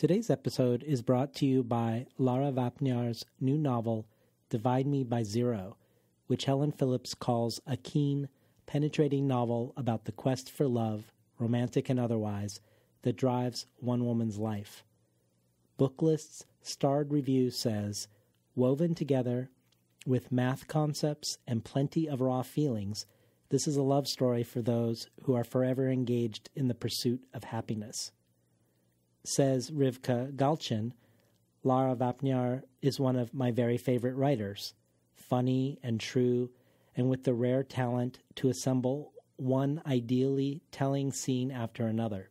Today's episode is brought to you by Lara Vapnyar's new novel, Divide Me by Zero, which Helen Phillips calls a keen, penetrating novel about the quest for love, romantic and otherwise, that drives one woman's life. Booklist's starred review says, woven together with math concepts and plenty of raw feelings, this is a love story for those who are forever engaged in the pursuit of happiness. Says Rivka Galchin, Lara Vapnyar is one of my very favorite writers, funny and true, and with the rare talent to assemble one ideally telling scene after another.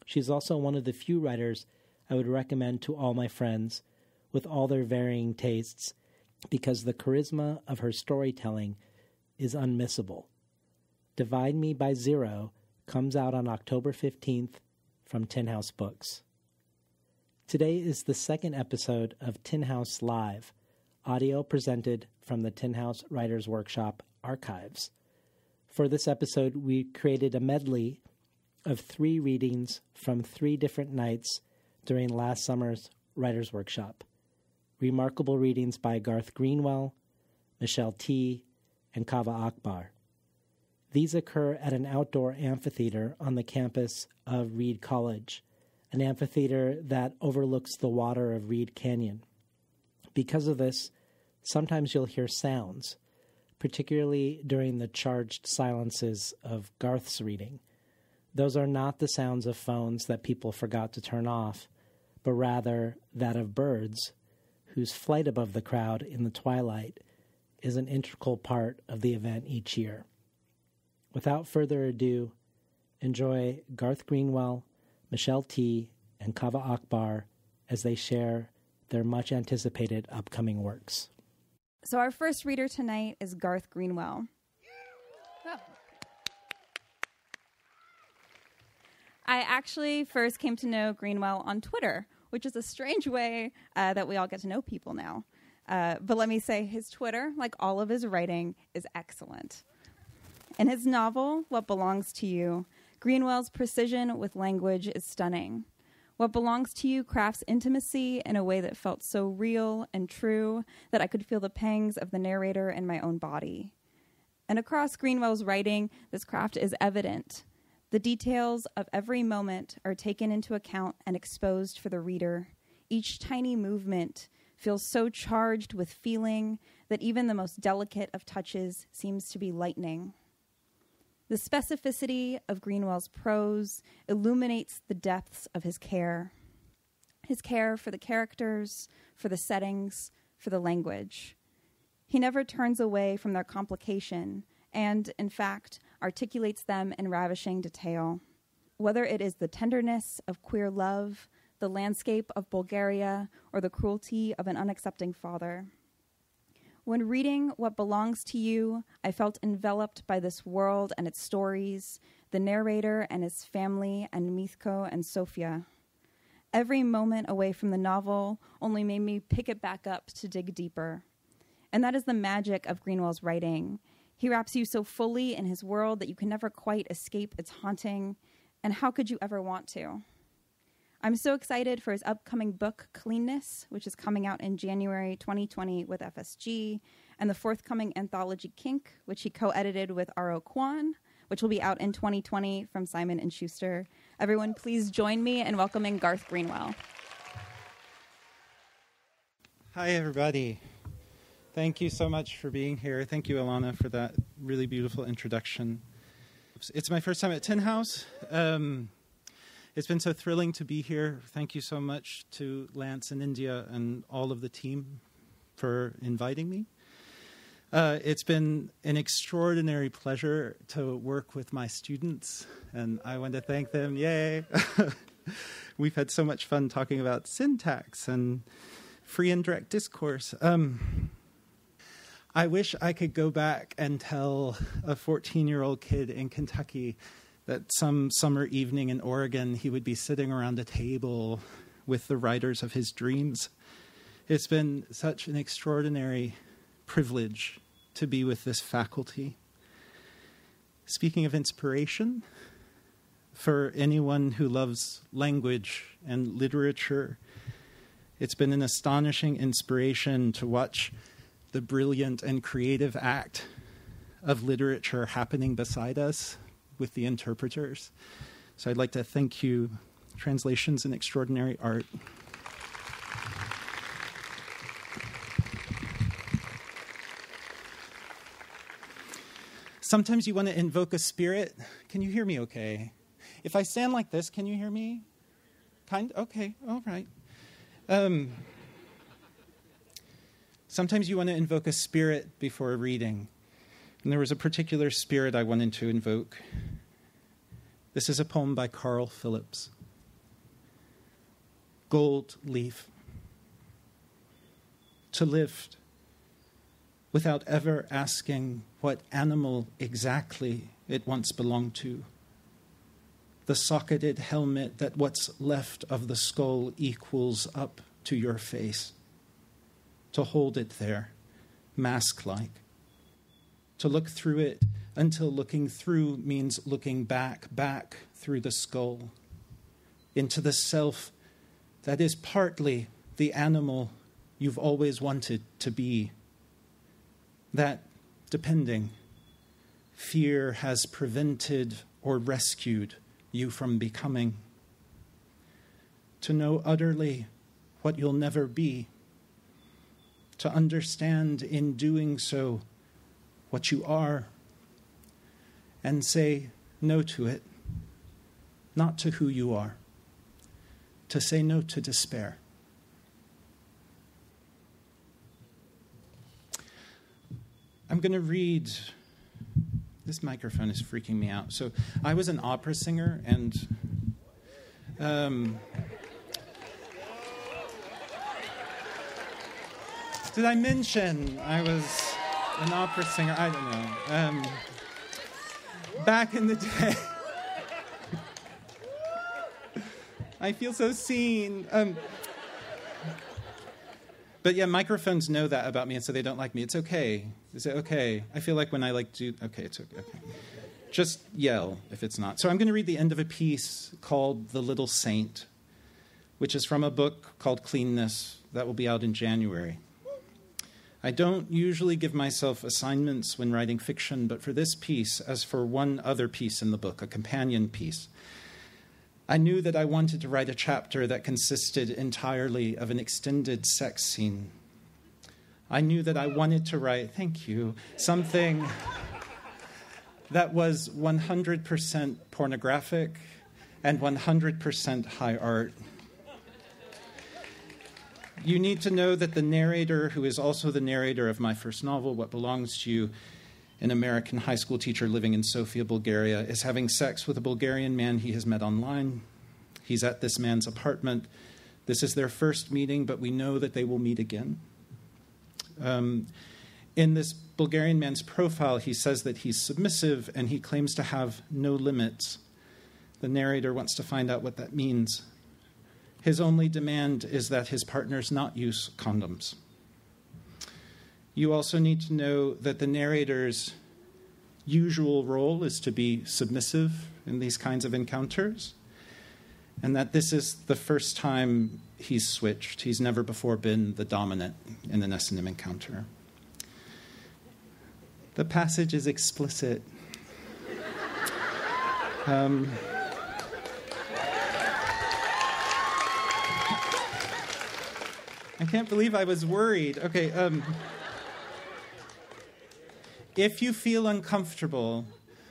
She's also one of the few writers I would recommend to all my friends, with all their varying tastes, because the charisma of her storytelling is unmissable. Divide Me by Zero comes out on October 15th from Tin House Books. Today is the second episode of Tin House Live, audio presented from the Tin House Writers Workshop archives. For this episode, we created a medley of 3 readings from 3 different nights during last summer's Writers Workshop. Remarkable readings by Garth Greenwell, Michelle T., and Kaveh Akbar. These occur at an outdoor amphitheater on the campus of Reed College, an amphitheater that overlooks the water of Reed Canyon. Because of this, sometimes you'll hear sounds, particularly during the charged silences of Garth's reading. Those are not the sounds of phones that people forgot to turn off, but rather that of birds, whose flight above the crowd in the twilight is an integral part of the event each year. Without further ado, enjoy Garth Greenwell, Michelle T., and Kaveh Akbar as they share their much-anticipated upcoming works. So our first reader tonight is Garth Greenwell. Oh. I actually first came to know Greenwell on Twitter, which is a strange way that we all get to know people now. But let me say, his Twitter, like all of his writing, is excellent. In his novel, What Belongs to You, Greenwell's precision with language is stunning. What Belongs to You crafts intimacy in a way that felt so real and true that I could feel the pangs of the narrator in my own body. And across Greenwell's writing, this craft is evident. The details of every moment are taken into account and exposed for the reader. Each tiny movement feels so charged with feeling that even the most delicate of touches seems to be lightning. The specificity of Greenwell's prose illuminates the depths of his care for the characters, for the settings, for the language. He never turns away from their complication and, in fact, articulates them in ravishing detail. Whether it is the tenderness of queer love, the landscape of Bulgaria, or the cruelty of an unaccepting father. When reading What Belongs to You, I felt enveloped by this world and its stories, the narrator and his family, and Mithko and Sofia. Every moment away from the novel only made me pick it back up to dig deeper. And that is the magic of Greenwell's writing. He wraps you so fully in his world that you can never quite escape its haunting, and how could you ever want to? I'm so excited for his upcoming book, Cleanness, which is coming out in January 2020 with FSG, and the forthcoming anthology Kink, which he co-edited with R.O. Kwan, which will be out in 2020 from Simon & Schuster. Everyone, please join me in welcoming Garth Greenwell. Hi, everybody. Thank you so much for being here. Thank you, Alana, for that really beautiful introduction. It's my first time at Tin House. It's been so thrilling to be here. Thank you so much to Lance and India and all of the team for inviting me. It's been an extraordinary pleasure to work with my students, and I want to thank them. Yay! We've had so much fun talking about syntax and free and direct discourse. I wish I could go back and tell a 14-year-old kid in Kentucky that some summer evening in Oregon, he would be sitting around a table with the writers of his dreams. It's been such an extraordinary privilege to be with this faculty. Speaking of inspiration, For anyone who loves language and literature, it's been an astonishing inspiration to watch the brilliant and creative act of literature happening beside us with the interpreters. So I'd like to thank you, Translations in Extraordinary Art. Sometimes you want to invoke a spirit. Can you hear me okay? If I stand like this, can you hear me? Okay, all right. Sometimes you want to invoke a spirit before a reading. And there was a particular spirit I wanted to invoke. This is a poem by Carl Phillips. Gold leaf. To lift without ever asking what animal exactly it once belonged to. The socketed helmet that what's left of the skull equals up to your face. To hold it there, mask-like. To look through it until looking through means looking back through the skull, into the self that is partly the animal you've always wanted to be. That, depending, fear has prevented or rescued you from becoming. To know utterly what you'll never be. To understand in doing so what you are. And say no to it, not to who you are. To say no to despair. I'm going to read. This microphone is freaking me out. So I was an opera singer, and did I mention I was an opera singer? I don't know. Back in the day. I feel so seen. But yeah, microphones know that about me, and so they don't like me. It's okay. Is it okay? I feel like when I do... Okay, it's okay. Just yell if it's not. So I'm going to read the end of a piece called The Little Saint, which is from a book called Cleanness that will be out in January. I don't usually give myself assignments when writing fiction, but for this piece, as for one other piece in the book, a companion piece, I knew that I wanted to write a chapter that consisted entirely of an extended sex scene. I knew that I wanted to write, thank you, something that was 100% pornographic and 100% high art. You need to know that the narrator, who is also the narrator of my first novel, What Belongs to You, an American high school teacher living in Sofia, Bulgaria, is having sex with a Bulgarian man he has met online. He's at this man's apartment. This is their first meeting, but we know that they will meet again. In this Bulgarian man's profile, he says that he's submissive and he claims to have no limits. The narrator wants to find out what that means. His only demand is that his partners not use condoms. You also need to know that the narrator's usual role is to be submissive in these kinds of encounters, and that this is the first time he's switched. He's never before been the dominant in an S&M encounter. The passage is explicit. I can't believe I was worried. Okay, if you feel uncomfortable,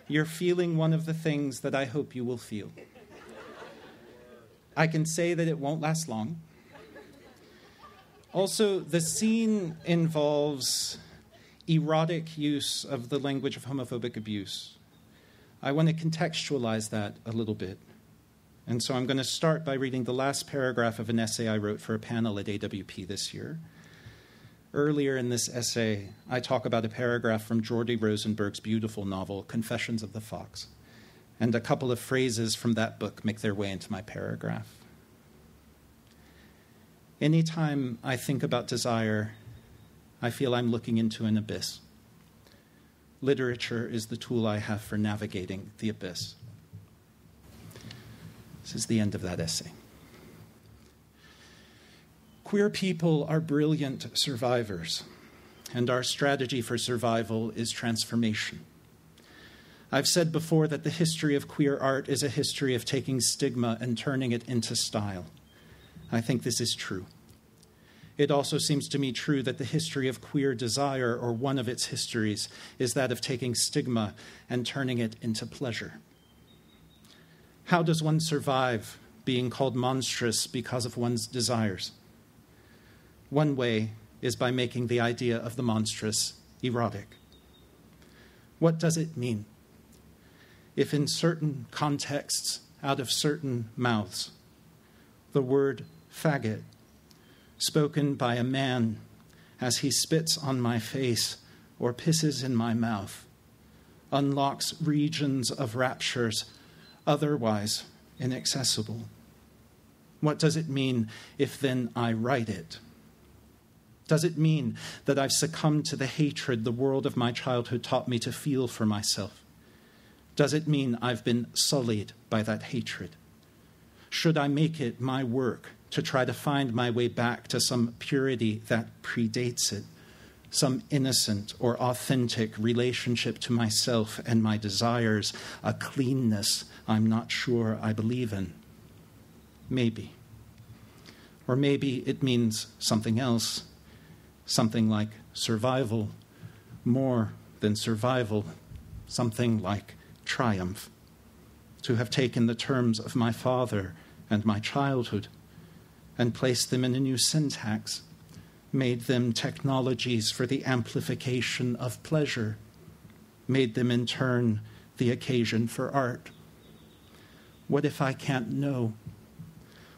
you're feeling one of the things that I hope you will feel. I can say that it won't last long. Also, the scene involves erotic use of the language of homophobic abuse. I want to contextualize that a little bit. And so I'm going to start by reading the last paragraph of an essay I wrote for a panel at AWP this year. Earlier in this essay, I talk about a paragraph from Jordi Rosenberg's beautiful novel, Confessions of the Fox. And a couple of phrases from that book make their way into my paragraph. Anytime I think about desire, I feel I'm looking into an abyss. Literature is the tool I have for navigating the abyss. This is the end of that essay. Queer people are brilliant survivors, and our strategy for survival is transformation. I've said before that the history of queer art is a history of taking stigma and turning it into style. I think this is true. It also seems to me true that the history of queer desire, or one of its histories, is that of taking stigma and turning it into pleasure. How does one survive being called monstrous because of one's desires? One way is by making the idea of the monstrous erotic. What does it mean? If in certain contexts, out of certain mouths, the word faggot, spoken by a man as he spits on my face or pisses in my mouth, unlocks regions of raptures otherwise inaccessible. What does it mean if then I write it? Does it mean that I've succumbed to the hatred the world of my childhood taught me to feel for myself? Does it mean I've been sullied by that hatred? Should I make it my work to try to find my way back to some purity that predates it, some innocent or authentic relationship to myself and my desires, a cleanness I'm not sure I believe in? Maybe. Or maybe it means something else, something like survival, more than survival, something like triumph. To have taken the terms of my father and my childhood and placed them in a new syntax, made them technologies for the amplification of pleasure, made them in turn the occasion for art. What if I can't know?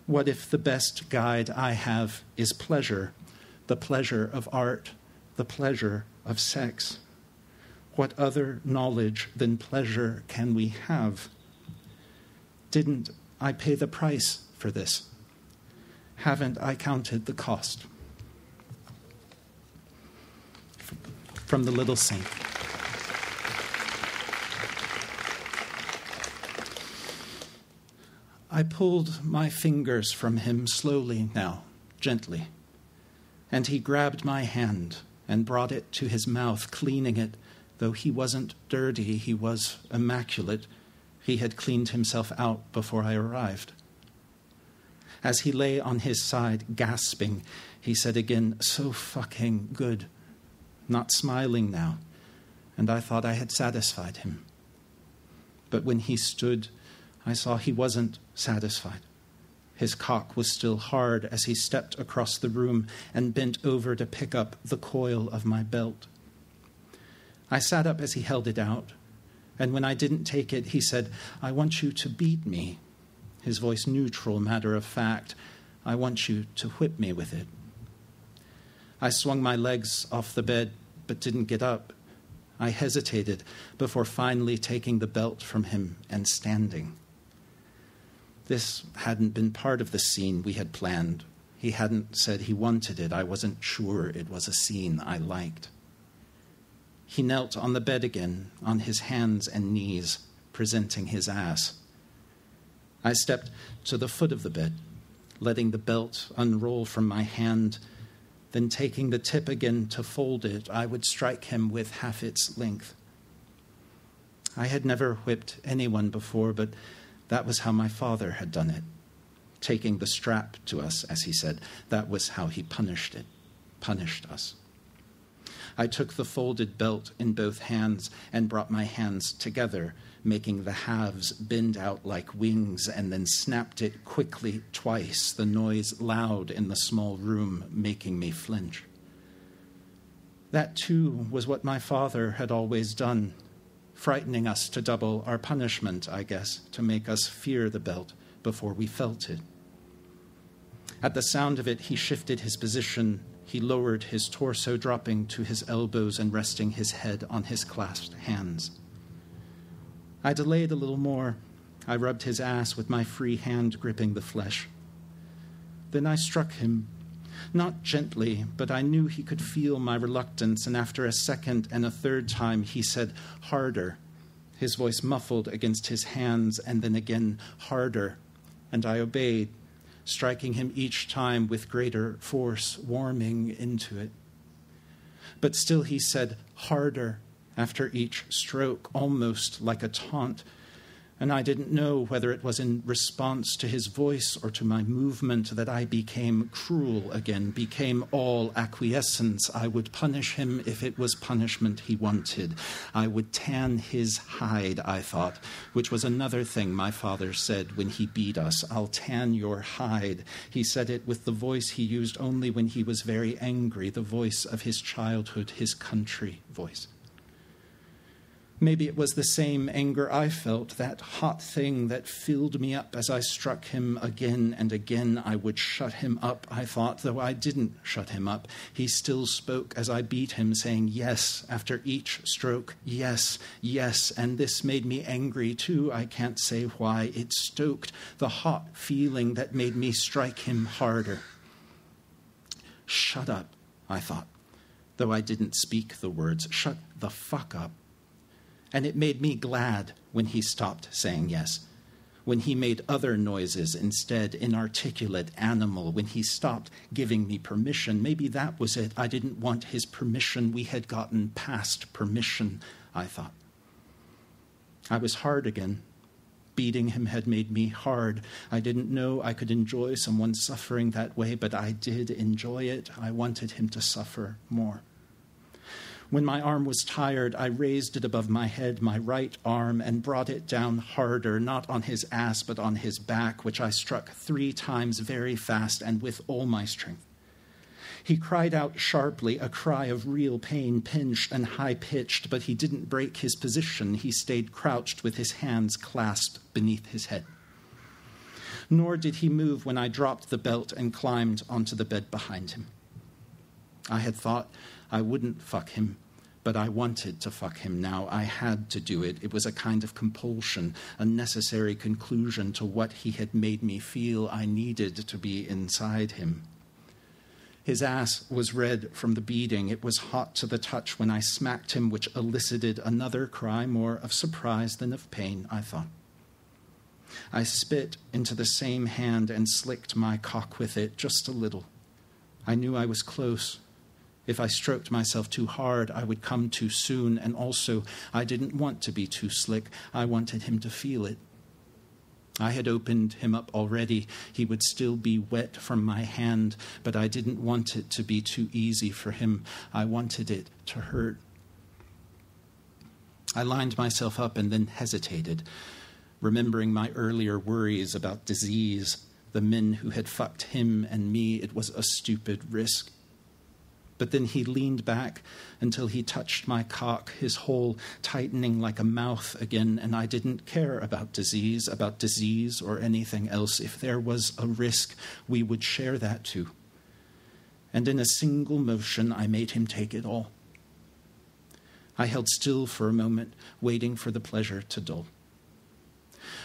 What if the best guide I have is pleasure, the pleasure of art, the pleasure of sex? What other knowledge than pleasure can we have? Didn't I pay the price for this? Haven't I counted the cost? From The Little Saint. I pulled my fingers from him slowly now, gently, and he grabbed my hand and brought it to his mouth, cleaning it. Though he wasn't dirty, he was immaculate. He had cleaned himself out before I arrived. As he lay on his side, gasping, he said again, "So fucking good," not smiling now, and I thought I had satisfied him. But when he stood, I saw he wasn't satisfied. His cock was still hard as he stepped across the room and bent over to pick up the coil of my belt. I sat up as he held it out, and when I didn't take it, he said, "I want you to beat me." His voice neutral, matter of fact. "I want you to whip me with it." I swung my legs off the bed, but didn't get up. I hesitated before finally taking the belt from him and standing. This hadn't been part of the scene we had planned. He hadn't said he wanted it. I wasn't sure it was a scene I liked. He knelt on the bed again, on his hands and knees, presenting his ass. I stepped to the foot of the bed, letting the belt unroll from my hand, then taking the tip again to fold it, I would strike him with half its length. I had never whipped anyone before, but that was how my father had done it. Taking the strap to us, as he said, that was how he punished us. I took the folded belt in both hands and brought my hands together, making the halves bend out like wings, and then snapped it quickly twice, the noise loud in the small room, making me flinch. That, too, was what my father had always done, frightening us to double our punishment, I guess, to make us fear the belt before we felt it. At the sound of it, he shifted his position. He lowered his torso, dropping to his elbows and resting his head on his clasped hands. I delayed a little more. I rubbed his ass with my free hand gripping the flesh. Then I struck him, not gently, but I knew he could feel my reluctance, and after a second and a third time, he said, "Harder," his voice muffled against his hands, and then again, "Harder," and I obeyed, striking him each time with greater force, warming into it. But still he said, harder, after each stroke, almost like a taunt, and I didn't know whether it was in response to his voice or to my movement that I became cruel again, became all acquiescence. I would punish him if it was punishment he wanted. I would tan his hide, I thought, which was another thing my father said when he beat us. I'll tan your hide. He said it with the voice he used only when he was very angry, the voice of his childhood, his country voice. Maybe it was the same anger I felt, that hot thing that filled me up as I struck him again and again. I would shut him up, I thought, though I didn't shut him up. He still spoke as I beat him, saying yes after each stroke, yes, yes, and this made me angry too. I can't say why. It stoked the hot feeling that made me strike him harder. Shut up, I thought, though I didn't speak the words. Shut the fuck up. And it made me glad when he stopped saying yes, when he made other noises instead, inarticulate, animal, when he stopped giving me permission. Maybe that was it. I didn't want his permission. We had gotten past permission, I thought. I was hard again. Beating him had made me hard. I didn't know I could enjoy someone suffering that way, but I did enjoy it. I wanted him to suffer more. When my arm was tired, I raised it above my head, my right arm, and brought it down harder, not on his ass, but on his back, which I struck 3 times very fast and with all my strength. He cried out sharply, a cry of real pain, pinched and high-pitched, but he didn't break his position. He stayed crouched with his hands clasped beneath his head. Nor did he move when I dropped the belt and climbed onto the bed behind him. I had thought I wouldn't fuck him, but I wanted to fuck him now. I had to do it. It was a kind of compulsion, a necessary conclusion to what he had made me feel. I needed to be inside him. His ass was red from the beating. It was hot to the touch when I smacked him, which elicited another cry, more of surprise than of pain, I thought. I spit into the same hand and slicked my cock with it, just a little. I knew I was close. If I stroked myself too hard, I would come too soon, and also I didn't want to be too slick. I wanted him to feel it. I had opened him up already. He would still be wet from my hand, but I didn't want it to be too easy for him. I wanted it to hurt. I lined myself up and then hesitated, remembering my earlier worries about disease, the men who had fucked him and me. It was a stupid risk. But then he leaned back until he touched my cock, his hole tightening like a mouth again, and I didn't care about disease or anything else. If there was a risk, we would share that too. And in a single motion, I made him take it all. I held still for a moment, waiting for the pleasure to dull.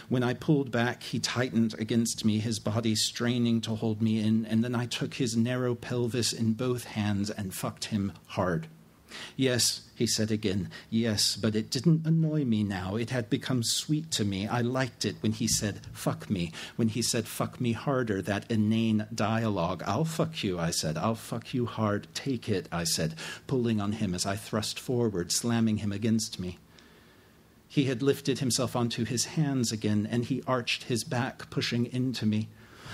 When I pulled back, he tightened against me, his body straining to hold me in, and then I took his narrow pelvis in both hands and fucked him hard. Yes, he said again, yes, but it didn't annoy me now. It had become sweet to me. I liked it when he said, fuck me, when he said, fuck me harder, that inane dialogue. I'll fuck you, I said. I'll fuck you hard. Take it, I said, pulling on him as I thrust forward, slamming him against me. He had lifted himself onto his hands again, and he arched his back, pushing into me.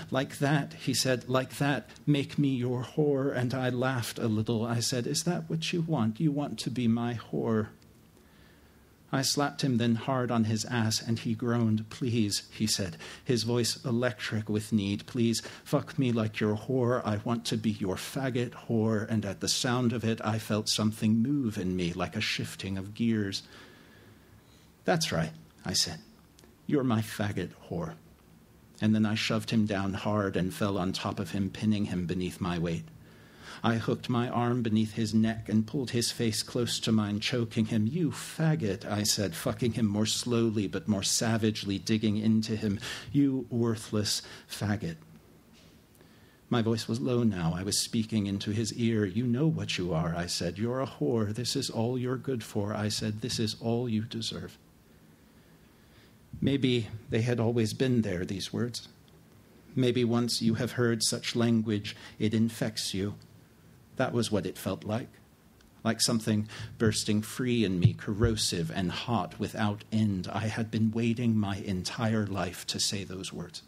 Like that, he said, like that, make me your whore. And I laughed a little. I said, is that what you want? You want to be my whore? I slapped him then hard on his ass, and he groaned. Please, he said, his voice electric with need. Please, fuck me like your whore. I want to be your faggot whore. And at the sound of it, I felt something move in me, like a shifting of gears. That's right, I said. You're my faggot whore. And then I shoved him down hard and fell on top of him, pinning him beneath my weight. I hooked my arm beneath his neck and pulled his face close to mine, choking him. You faggot, I said, fucking him more slowly but more savagely, digging into him. You worthless faggot. My voice was low now. I was speaking into his ear. You know what you are, I said. You're a whore. This is all you're good for, I said. This is all you deserve. Maybe they had always been there, these words. Maybe once you have heard such language, it infects you. That was what it felt like something bursting free in me, corrosive and hot without end. I had been waiting my entire life to say those words.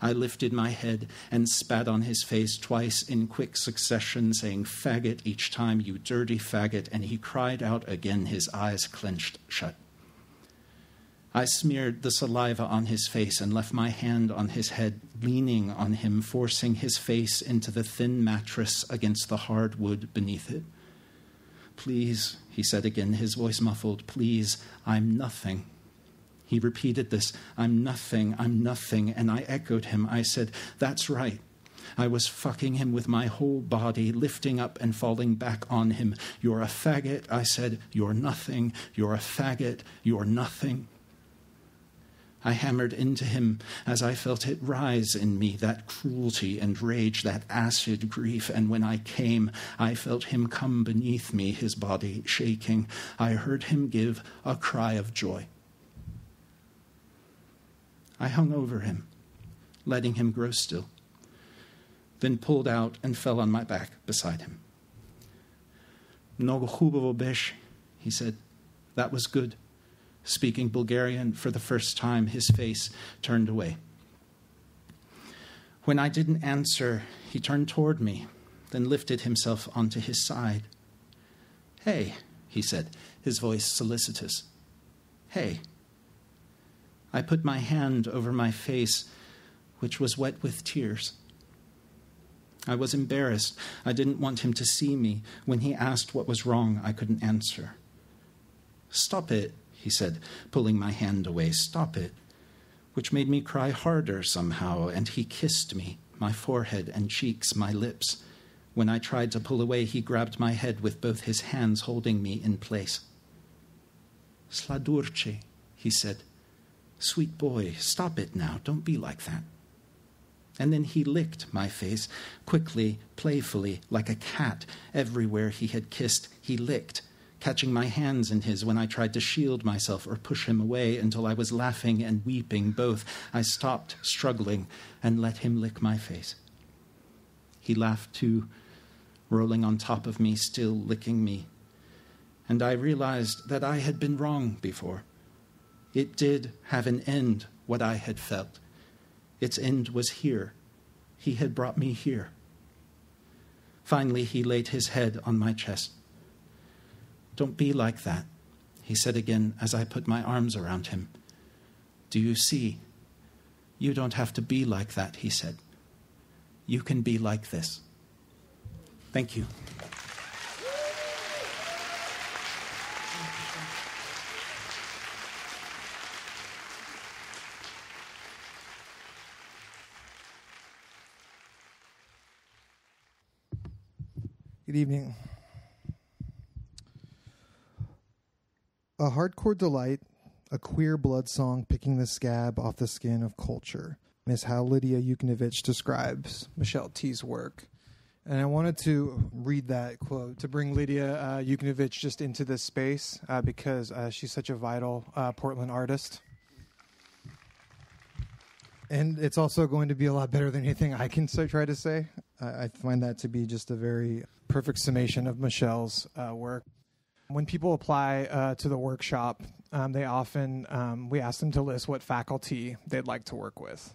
I lifted my head and spat on his face twice in quick succession, saying, "Faggot," each time, "you dirty faggot," and he cried out again, his eyes clenched shut. I smeared the saliva on his face and left my hand on his head, leaning on him, forcing his face into the thin mattress against the hard wood beneath it. "Please," he said again, his voice muffled, "please, I'm nothing." He repeated this, I'm nothing," and I echoed him. I said, "That's right." I was fucking him with my whole body, lifting up and falling back on him. "You're a faggot," I said. "You're nothing. You're a faggot. You're nothing." I hammered into him as I felt it rise in me, that cruelty and rage, that acid grief, and when I came, I felt him come beneath me, his body shaking. I heard him give a cry of joy. I hung over him, letting him grow still, then pulled out and fell on my back beside him. "Mnogo chubovo besh," he said. "That was good." Speaking Bulgarian for the first time, his face turned away. When I didn't answer, he turned toward me, then lifted himself onto his side. "Hey," he said, his voice solicitous. "Hey." I put my hand over my face, which was wet with tears. I was embarrassed. I didn't want him to see me. When he asked what was wrong, I couldn't answer. "Stop it," he said, pulling my hand away. "Stop it," which made me cry harder somehow, and he kissed me, my forehead and cheeks, my lips. When I tried to pull away, he grabbed my head with both his hands, holding me in place. "Sladurce," he said. "Sweet boy, stop it now. Don't be like that." And then he licked my face, quickly, playfully, like a cat. Everywhere he had kissed, he licked, catching my hands in his when I tried to shield myself or push him away until I was laughing and weeping both. I stopped struggling and let him lick my face. He laughed too, rolling on top of me, still licking me. And I realized that I had been wrong before. It did have an end, what I had felt. Its end was here. He had brought me here. Finally, he laid his head on my chest. "Don't be like that," he said again as I put my arms around him. "Do you see? You don't have to be like that," he said. "You can be like this." Thank you. Good evening. A hardcore delight, a queer blood song picking the scab off the skin of culture, is how Lydia Yuknevich describes Michelle T's work. And I wanted to read that quote to bring Lydia Yuknevich just into this space because she's such a vital Portland artist. And it's also going to be a lot better than anything I can try to say. I find that to be just a very perfect summation of Michelle's work. When people apply to the workshop, they often, we ask them to list what faculty they'd like to work with.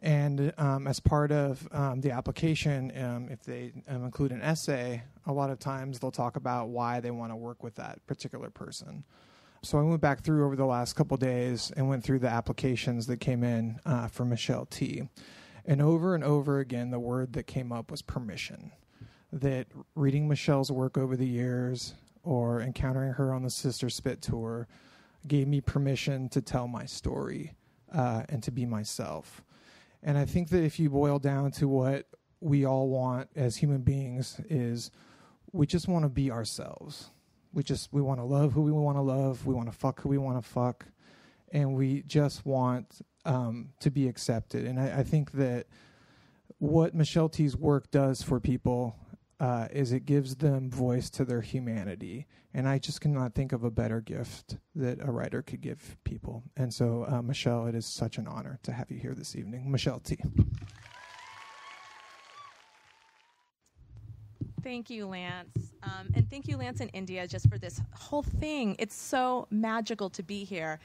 And as part of the application, if they include an essay, a lot of times they'll talk about why they want to work with that particular person. So I went back through over the last couple days and went through the applications that came in for Michelle T. And over again, the word that came up was permission. That reading Michelle's work over the years or encountering her on the Sister Spit tour gave me permission to tell my story and to be myself. And I think that if you boil down to what we all want as human beings is we just want to be ourselves. We want to love who we want to love. We want to fuck who we want to fuck. And we just want to be accepted. And I think that what Michelle T's work does for people is it gives them voice to their humanity. And I just cannot think of a better gift that a writer could give people. And so, Michelle, it is such an honor to have you here this evening. Michelle T. Thank you, Lance. And thank you, Lance and India, just for this whole thing. It's so magical to be here.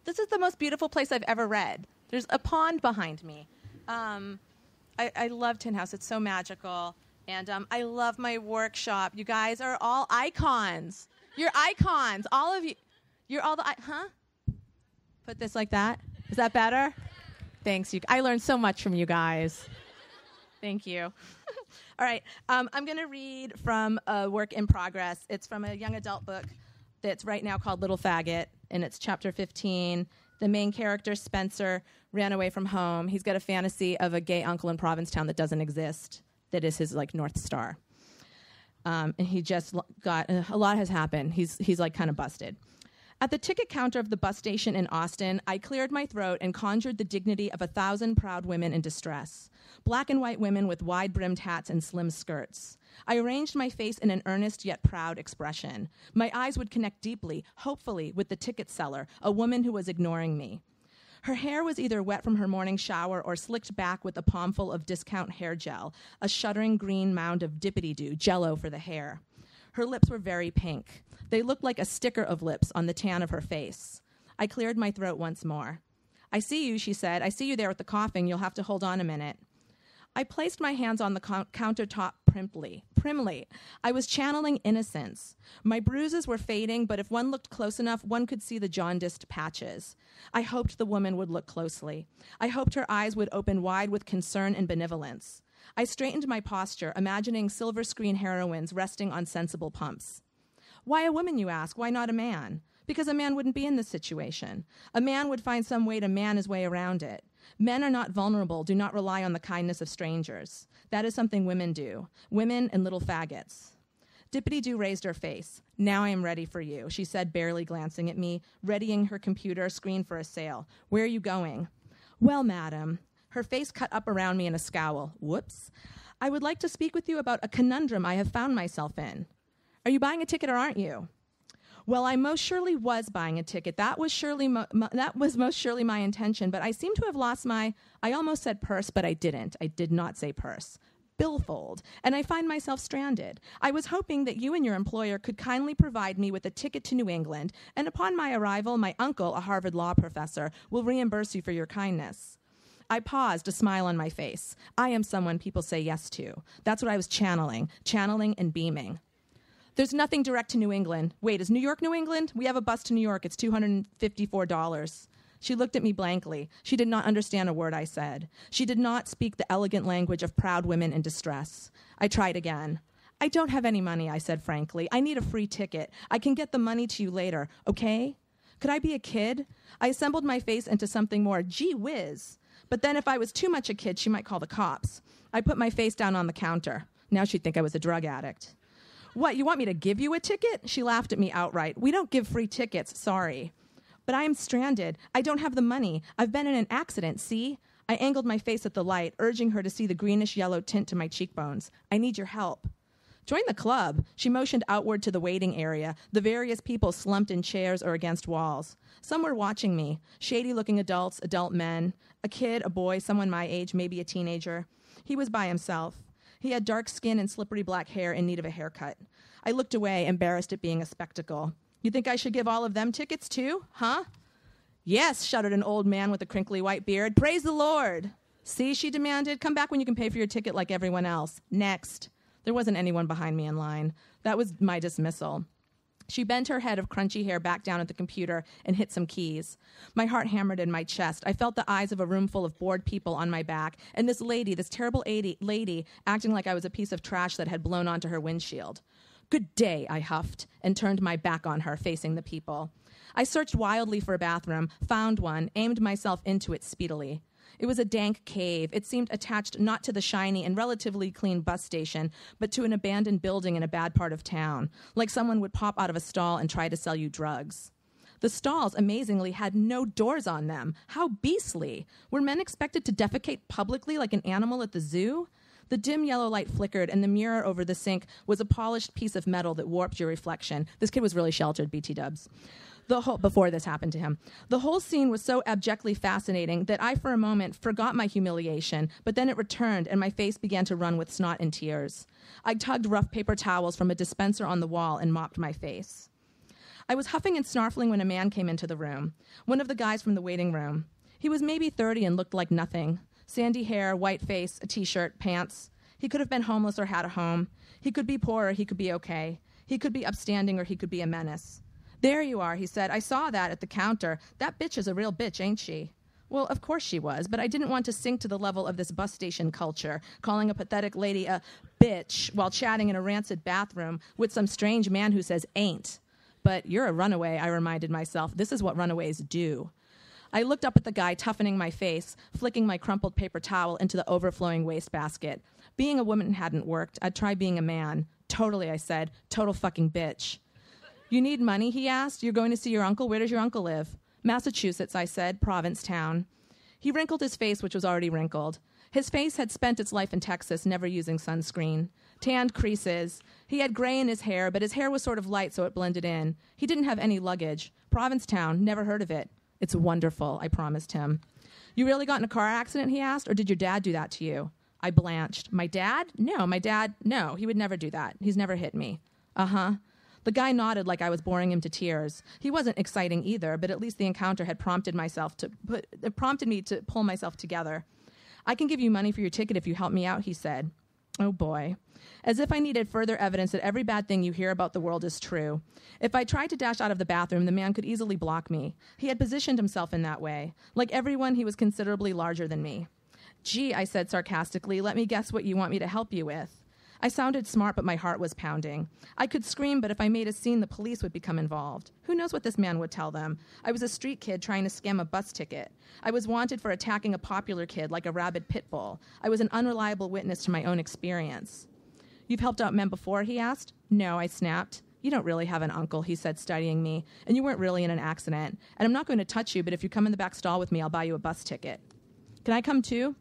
This is the most beautiful place I've ever read. There's a pond behind me. I love Tin House. It's so magical. And I love my workshop. You guys are all icons. You're icons. All of you. You're all the... Huh? Put this like that? Is that better? Thanks. I learned so much from you guys. Thank you. All right. I'm going to read from a work in progress. It's from a young adult book that's right now called Little Faggot, and it's chapter 15. The main character, Spencer, ran away from home. He's got a fantasy of a gay uncle in Provincetown that doesn't exist. That is his like North Star. And he just got, a lot has happened. He's like kind of busted. At the ticket counter of the bus station in Austin, I cleared my throat and conjured the dignity of 1,000 proud women in distress. Black and white women with wide-brimmed hats and slim skirts. I arranged my face in an earnest yet proud expression. My eyes would connect deeply, hopefully, with the ticket seller, a woman who was ignoring me. Her hair was either wet from her morning shower or slicked back with a palmful of discount hair gel, a shuddering green mound of dippity-doo, Jell-O for the hair. Her lips were very pink. They looked like a sticker of lips on the tan of her face. I cleared my throat once more. "I see you," she said. "I see you there with the coughing. You'll have to hold on a minute." I placed my hands on the countertop primly. I was channeling innocence. My bruises were fading, but if one looked close enough, one could see the jaundiced patches. I hoped the woman would look closely. I hoped her eyes would open wide with concern and benevolence. I straightened my posture, imagining silver screen heroines resting on sensible pumps. Why a woman, you ask? Why not a man? Because a man wouldn't be in this situation. A man would find some way to man his way around it. Men are not vulnerable, do not rely on the kindness of strangers. That is something women do. Women and little faggots. Dippity-Doo raised her face. "Now I am ready for you," she said, barely glancing at me, readying her computer screen for a sale. "Where are you going?" "Well, madam." Her face cut up around me in a scowl. "Whoops. I would like to speak with you about a conundrum I have found myself in." "Are you buying a ticket or aren't you?" "Well, I most surely was buying a ticket. That was most surely my intention, but I seem to have lost my," I almost said purse, but I didn't. I did not say purse. "Billfold, and I find myself stranded. I was hoping that you and your employer could kindly provide me with a ticket to New England, and upon my arrival, my uncle, a Harvard law professor, will reimburse you for your kindness." I paused, a smile on my face. I am someone people say yes to. That's what I was channeling and beaming. "There's nothing direct to New England." "Wait, is New York New England? We have a bus to New York. It's $254. She looked at me blankly. She did not understand a word I said. She did not speak the elegant language of proud women in distress. I tried again. "I don't have any money," I said frankly. "I need a free ticket. I can get the money to you later, okay? Could I be a kid?" I assembled my face into something more. Gee whiz. But then if I was too much a kid, she might call the cops. I put my face down on the counter. Now she'd think I was a drug addict. "What, you want me to give you a ticket?" She laughed at me outright. "We don't give free tickets, sorry." "But I am stranded. I don't have the money. I've been in an accident, see?" I angled my face at the light, urging her to see the greenish-yellow tint to my cheekbones. "I need your help." "Join the club." She motioned outward to the waiting area, the various people slumped in chairs or against walls. Some were watching me, shady-looking adults, adult men, a kid, a boy, someone my age, maybe a teenager. He was by himself. He had dark skin and slippery black hair in need of a haircut. I looked away, embarrassed at being a spectacle. "You think I should give all of them tickets too, huh?" "Yes," shuddered an old man with a crinkly white beard. "Praise the Lord." "See," she demanded, "come back when you can pay for your ticket like everyone else. Next." There wasn't anyone behind me in line. That was my dismissal. She bent her head of crunchy hair back down at the computer and hit some keys. My heart hammered in my chest. I felt the eyes of a room full of bored people on my back, and this lady, this terrible lady, acting like I was a piece of trash that had blown onto her windshield. "Good day," I huffed, and turned my back on her, facing the people. I searched wildly for a bathroom, found one, aimed myself into it speedily. It was a dank cave. It seemed attached not to the shiny and relatively clean bus station, but to an abandoned building in a bad part of town, like someone would pop out of a stall and try to sell you drugs. The stalls, amazingly, had no doors on them. How beastly! Were men expected to defecate publicly like an animal at the zoo? The dim yellow light flickered, and the mirror over the sink was a polished piece of metal that warped your reflection. This kid was really sheltered, BT dubs. Before this happened to him. The whole scene was so abjectly fascinating that I, for a moment, forgot my humiliation, but then it returned, and my face began to run with snot and tears. I tugged rough paper towels from a dispenser on the wall and mopped my face. I was huffing and snarfling when a man came into the room, one of the guys from the waiting room. He was maybe 30 and looked like nothing. Sandy hair, white face, a T-shirt, pants. He could have been homeless or had a home. He could be poor or he could be okay. He could be upstanding or he could be a menace. "There you are," he said. "I saw that at the counter. That bitch is a real bitch, ain't she?" Well, of course she was, but I didn't want to sink to the level of this bus station culture, calling a pathetic lady a bitch while chatting in a rancid bathroom with some strange man who says ain't. But you're a runaway, I reminded myself. This is what runaways do. I looked up at the guy, toughening my face, flicking my crumpled paper towel into the overflowing wastebasket. Being a woman hadn't worked. I'd try being a man. Totally, I said. Total fucking bitch. "You need money?" he asked. "You're going to see your uncle? Where does your uncle live?" "Massachusetts," I said. "Provincetown." He wrinkled his face, which was already wrinkled. His face had spent its life in Texas, never using sunscreen. Tanned creases. He had gray in his hair, but his hair was sort of light, so it blended in. He didn't have any luggage. Provincetown, never heard of it. "It's wonderful," I promised him. "You really got in a car accident?" he asked, "or did your dad do that to you?" I blanched. "My dad? No, he would never do that. He's never hit me." "Uh-huh." The guy nodded like I was boring him to tears. He wasn't exciting either, but at least the encounter had prompted me to pull myself together. "I can give you money for your ticket if you help me out," he said. Oh boy. As if I needed further evidence that every bad thing you hear about the world is true. If I tried to dash out of the bathroom, the man could easily block me. He had positioned himself in that way. Like everyone, he was considerably larger than me. "Gee," I said sarcastically, "let me guess what you want me to help you with." I sounded smart, but my heart was pounding. I could scream, but if I made a scene, the police would become involved. Who knows what this man would tell them? I was a street kid trying to scam a bus ticket. I was wanted for attacking a popular kid like a rabid pit bull. I was an unreliable witness to my own experience. "You've helped out men before?" he asked. "No," I snapped. "You don't really have an uncle," he said, studying me, "and you weren't really in an accident. And I'm not going to touch you, but if you come in the back stall with me, I'll buy you a bus ticket." "Can I come too?"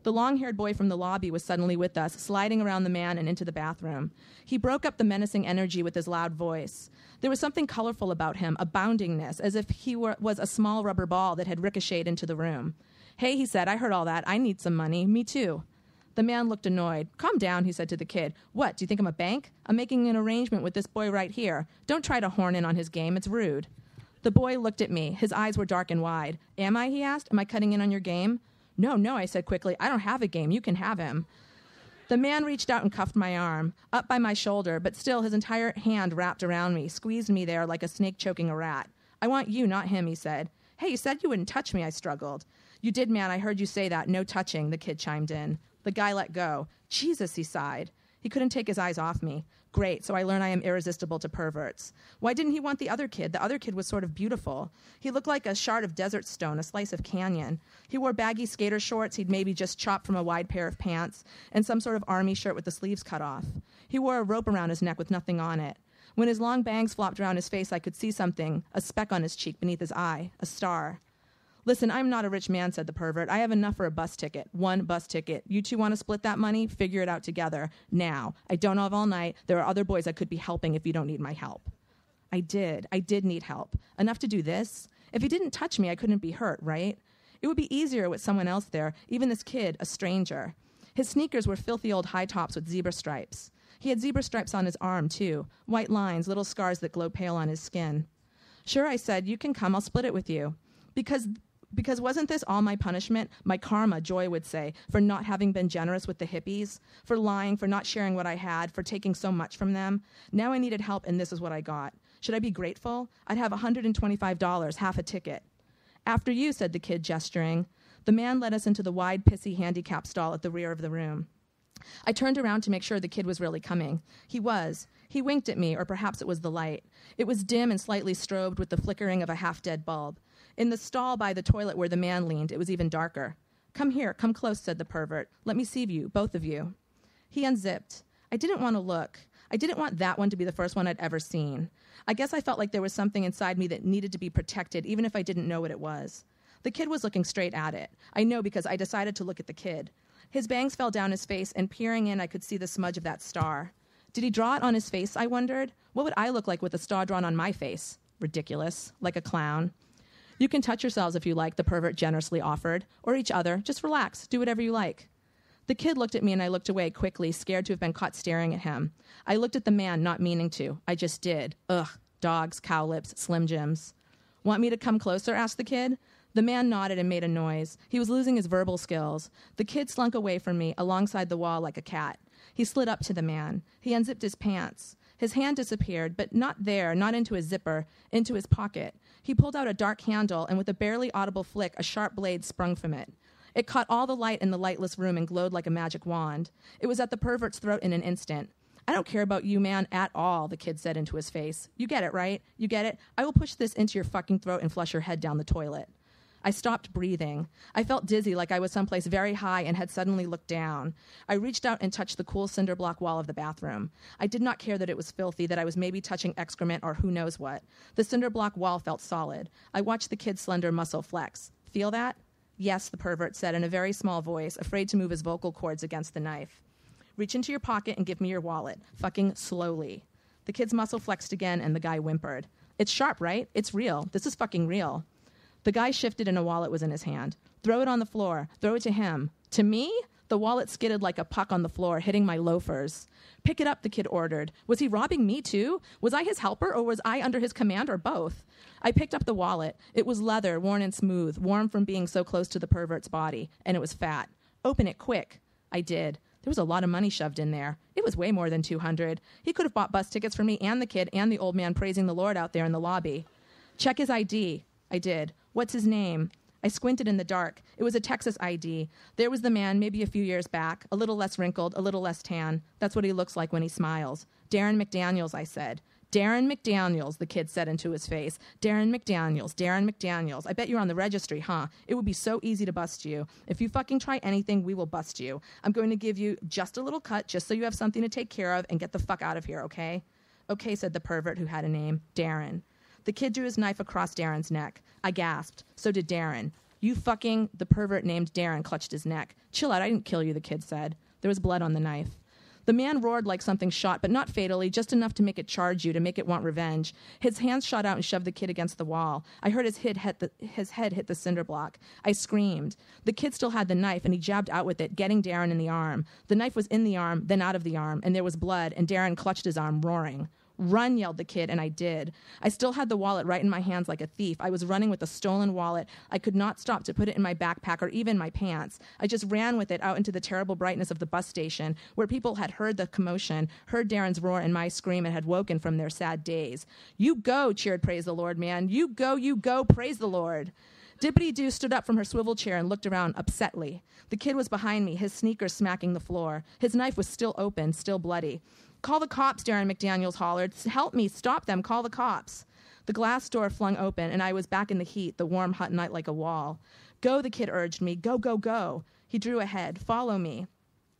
The long-haired boy from the lobby was suddenly with us, sliding around the man and into the bathroom. He broke up the menacing energy with his loud voice. There was something colorful about him, a boundingness, as if he was a small rubber ball that had ricocheted into the room. "Hey," he said, "I heard all that. I need some money. Me too." The man looked annoyed. "Calm down," he said to the kid. "What, do you think I'm a bank? I'm making an arrangement with this boy right here. Don't try to horn in on his game. It's rude." The boy looked at me. His eyes were dark and wide. "Am I?" he asked. "Am I cutting in on your game?" No, I said quickly. "I don't have a game. You can have him." The man reached out and cuffed my arm, up by my shoulder, but still his entire hand wrapped around me, squeezed me there like a snake choking a rat. "I want you, not him," he said. "Hey, you said you wouldn't touch me," I struggled. "You did, man. I heard you say that. No touching," the kid chimed in. The guy let go. "Jesus," he sighed. He couldn't take his eyes off me. Great, so I learn I am irresistible to perverts. Why didn't he want the other kid? The other kid was sort of beautiful. He looked like a shard of desert stone, a slice of canyon. He wore baggy skater shorts he'd maybe just chopped from a wide pair of pants, and some sort of army shirt with the sleeves cut off. He wore a rope around his neck with nothing on it. When his long bangs flopped around his face, I could see something, a speck on his cheek beneath his eye, a star. "Listen, I'm not a rich man," said the pervert. "I have enough for a bus ticket. One bus ticket. You two want to split that money? Figure it out together. Now. I don't have all night. There are other boys I could be helping if you don't need my help." I did need help. Enough to do this? If he didn't touch me, I couldn't be hurt, right? It would be easier with someone else there, even this kid, a stranger. His sneakers were filthy old high tops with zebra stripes. He had zebra stripes on his arm, too. White lines, little scars that glow pale on his skin. "Sure," I said. "You can come. I'll split it with you." Because wasn't this all my punishment, my karma, Joy would say, for not having been generous with the hippies, for lying, for not sharing what I had, for taking so much from them? Now I needed help, and this is what I got. Should I be grateful? I'd have $125, half a ticket. "After you," said the kid, gesturing. The man led us into the wide, pissy handicap stall at the rear of the room. I turned around to make sure the kid was really coming. He was. He winked at me, or perhaps it was the light. It was dim and slightly strobed with the flickering of a half-dead bulb. In the stall by the toilet where the man leaned, it was even darker. "Come here, come close," said the pervert. "Let me see you, both of you." He unzipped. I didn't want to look. I didn't want that one to be the first one I'd ever seen. I guess I felt like there was something inside me that needed to be protected, even if I didn't know what it was. The kid was looking straight at it. I know because I decided to look at the kid. His bangs fell down his face, and peering in, I could see the smudge of that star. Did he draw it on his face, I wondered? What would I look like with a star drawn on my face? Ridiculous. Like a clown. You can touch yourselves if you like, the pervert generously offered. Or each other. Just relax. Do whatever you like. The kid looked at me, and I looked away quickly, scared to have been caught staring at him. I looked at the man, not meaning to. I just did. Ugh. Dogs, cow lips, Slim Jims. Want me to come closer? Asked the kid. The man nodded and made a noise. He was losing his verbal skills. The kid slunk away from me, alongside the wall like a cat. He slid up to the man. He unzipped his pants. His hand disappeared, but not there, not into his zipper, into his pocket. He pulled out a dark handle, and with a barely audible flick, a sharp blade sprung from it. It caught all the light in the lightless room and glowed like a magic wand. It was at the pervert's throat in an instant. I don't care about you, man, at all, the kid said into his face. You get it, right? You get it? I will push this into your fucking throat and flush your head down the toilet. I stopped breathing. I felt dizzy, like I was someplace very high and had suddenly looked down. I reached out and touched the cool cinder block wall of the bathroom. I did not care that it was filthy, that I was maybe touching excrement or who knows what. The cinder block wall felt solid. I watched the kid's slender muscle flex. Feel that? Yes, the pervert said in a very small voice, afraid to move his vocal cords against the knife. Reach into your pocket and give me your wallet. Fucking slowly. The kid's muscle flexed again and the guy whimpered. It's sharp, right? It's real. This is fucking real. The guy shifted and a wallet was in his hand. Throw it on the floor. Throw it to him. To me? The wallet skidded like a puck on the floor, hitting my loafers. Pick it up, the kid ordered. Was he robbing me too? Was I his helper or was I under his command or both? I picked up the wallet. It was leather, worn and smooth, warm from being so close to the pervert's body, and it was fat. Open it quick. I did. There was a lot of money shoved in there. It was way more than $200. He could have bought bus tickets for me and the kid and the old man praising the Lord out there in the lobby. Check his ID. I did. What's his name? I squinted in the dark. It was a Texas ID. There was the man, maybe a few years back, a little less wrinkled, a little less tan. That's what he looks like when he smiles. Darren McDaniels, I said. Darren McDaniels, the kid said into his face. Darren McDaniels, Darren McDaniels. I bet you're on the registry, huh? It would be so easy to bust you. If you fucking try anything, we will bust you. I'm going to give you just a little cut, just so you have something to take care of, and get the fuck out of here, okay? Okay, said the pervert who had a name. Darren. The kid drew his knife across Darren's neck. I gasped. So did Darren. You fucking... The pervert named Darren clutched his neck. Chill out, I didn't kill you, the kid said. There was blood on the knife. The man roared like something shot, but not fatally, just enough to make it charge you, to make it want revenge. His hands shot out and shoved the kid against the wall. I heard his head hit the cinder block. I screamed. The kid still had the knife, and he jabbed out with it, getting Darren in the arm. The knife was in the arm, then out of the arm, and there was blood, and Darren clutched his arm, roaring. Run, yelled the kid, and I did. I still had the wallet right in my hands like a thief. I was running with a stolen wallet. I could not stop to put it in my backpack or even my pants. I just ran with it out into the terrible brightness of the bus station, where people had heard the commotion, heard Darren's roar and my scream, and had woken from their sad days. You go, cheered Praise the Lord, man. You go, praise the Lord. Dippity-Doo stood up from her swivel chair and looked around upsetly. The kid was behind me, his sneakers smacking the floor. His knife was still open, still bloody. Call the cops, Darren McDaniels hollered. Help me, stop them, call the cops. The glass door flung open, and I was back in the heat, the warm, hot night like a wall. Go, the kid urged me. Go, go, go. He drew ahead. Follow me.